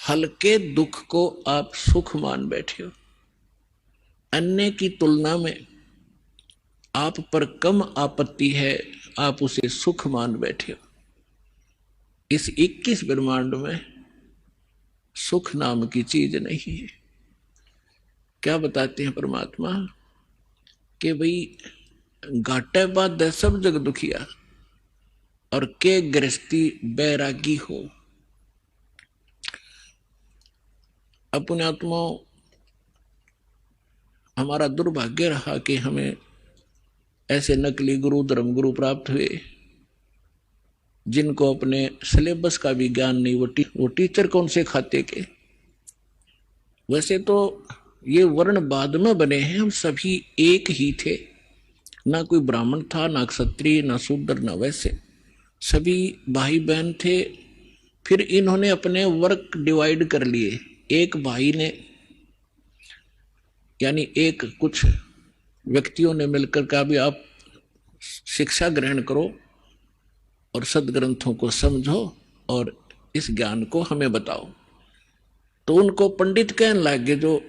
हल्के दुख को आप सुख मान बैठे हो, अन्य की तुलना में आप पर कम आपत्ति है, आप उसे सुख मान बैठे हो। इस 21 ब्रह्मांड में सुख नाम की चीज नहीं है। क्या बताते हैं परमात्मा कि भाई घाटे बाद सब जग दुखिया और के गृहस्थी बैरागी हो। अपने आत्मा हमारा दुर्भाग्य रहा कि हमें ऐसे नकली गुरु धर्म गुरु प्राप्त हुए जिनको अपने सिलेबस का भी ज्ञान नहीं। वो टीचर कौन से खाते के। वैसे तो ये वर्ण बाद में बने हैं, हम सभी एक ही थे, ना कोई ब्राह्मण था, ना क्षत्रिय, ना शूद्र, ना वैसे, सभी भाई बहन थे। फिर इन्होंने अपने वर्क डिवाइड कर लिए। एक भाई ने यानी एक कुछ व्यक्तियों ने मिलकर कहा भी आप शिक्षा ग्रहण करो और सदग्रंथों को समझो और इस ज्ञान को हमें बताओ। तो उनको पंडित कहने लगे जो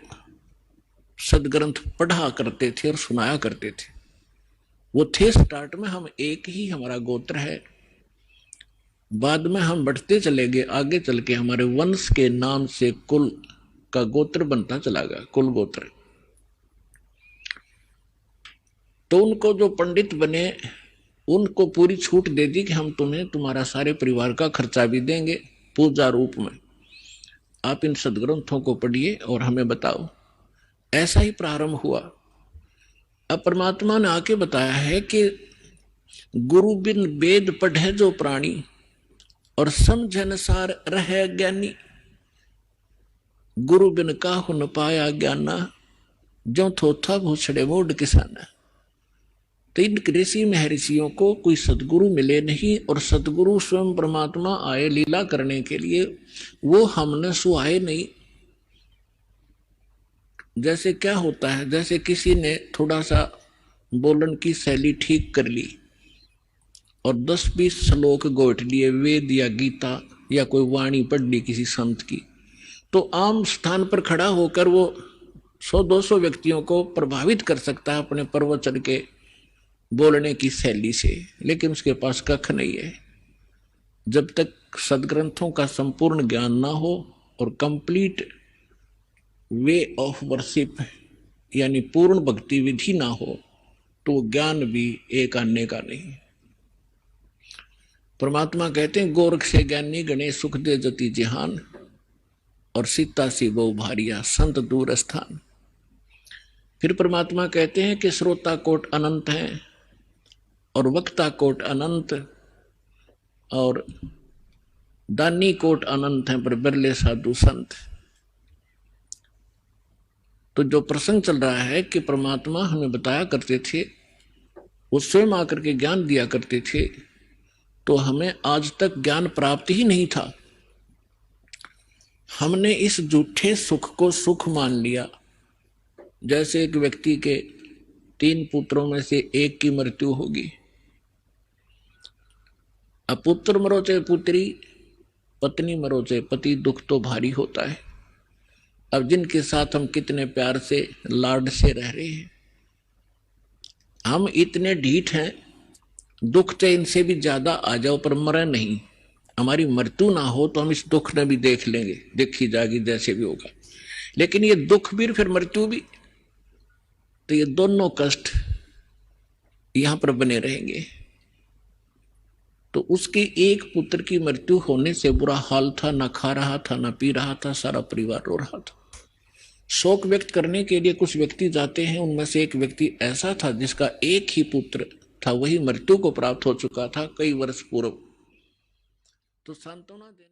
सदग्रंथ पढ़ा करते थे और सुनाया करते थे। वो थे स्टार्ट में हम एक ही, हमारा गोत्र है। बाद में हम बढ़ते चले गए, आगे चल के हमारे वंश के नाम से कुल का गोत्र बनता चला गया, कुल गोत्र। तो उनको जो पंडित बने उनको पूरी छूट दे दी कि हम तुम्हें तुम्हारा सारे परिवार का खर्चा भी देंगे पूजा रूप में, आप इन सदग्रंथों को पढ़िए और हमें बताओ। ऐसा ही प्रारंभ हुआ। अब परमात्मा ने आके बताया है कि गुरु बिन वेद पढ़े जो प्राणी और समझ अनुसार रहे ज्ञानी, गुरु बिन काहु न पाया ज्ञाना, जो थोथा भूछड़े मोड किसाना। तो इन ऋषि महर्षियों को कोई सदगुरु मिले नहीं और सदगुरु स्वयं परमात्मा आए लीला करने के लिए, वो हमने सुहाए नहीं। जैसे क्या होता है, जैसे किसी ने थोड़ा सा बोलन की शैली ठीक कर ली और 10-20 श्लोक गोट लिए, वेद या गीता या कोई वाणी पढ़ ली किसी संत की, तो आम स्थान पर खड़ा होकर वो 100-200 व्यक्तियों को प्रभावित कर सकता है अपने प्रवचन के बोलने की शैली से, लेकिन उसके पास कख नहीं है। जब तक सदग्रंथों का संपूर्ण ज्ञान ना हो और कंप्लीट वे ऑफ वर्शिप यानी पूर्ण भक्ति विधि ना हो, तो ज्ञान भी एक आने का नहीं। परमात्मा कहते हैं गोरख से ज्ञानी गणेश सुख दे जति जहान और सीता सी गौ भारिया संत दूर स्थान। फिर परमात्मा कहते हैं कि श्रोता कोट अनंत हैं और वक्ता कोट अनंत और दानी कोट अनंत हैं पर बिरले साधु संत। तो जो प्रसंग चल रहा है कि परमात्मा हमें बताया करते थे, वो स्वयं आकर के ज्ञान दिया करते थे, तो हमें आज तक ज्ञान प्राप्त ही नहीं था। हमने इस झूठे सुख को सुख मान लिया। जैसे एक व्यक्ति के 3 पुत्रों में से एक की मृत्यु होगी। अब पुत्र मरो चाहे पुत्री, पत्नी मरो चाहे पति, दुख तो भारी होता है। अब जिनके साथ हम कितने प्यार से लाड से रह रहे हैं, हम इतने ढीठ हैं, दुख चाहे इनसे भी ज्यादा आ जाओ पर मरे नहीं। हमारी मृत्यु ना हो तो हम इस दुख ने भी देख लेंगे, देखी जाएगी जैसे भी होगा। लेकिन ये दुख भी फिर मृत्यु भी, तो ये दोनों कष्ट यहां पर बने रहेंगे। तो उसके एक पुत्र की मृत्यु होने से बुरा हाल था, ना खा रहा था, ना पी रहा था, सारा परिवार रो रहा था। शोक व्यक्त करने के लिए कुछ व्यक्ति जाते हैं, उनमें से एक व्यक्ति ऐसा था जिसका एक ही पुत्र था, वही मृत्यु को प्राप्त हो चुका था कई वर्ष पूर्व। तो सांत्वना देने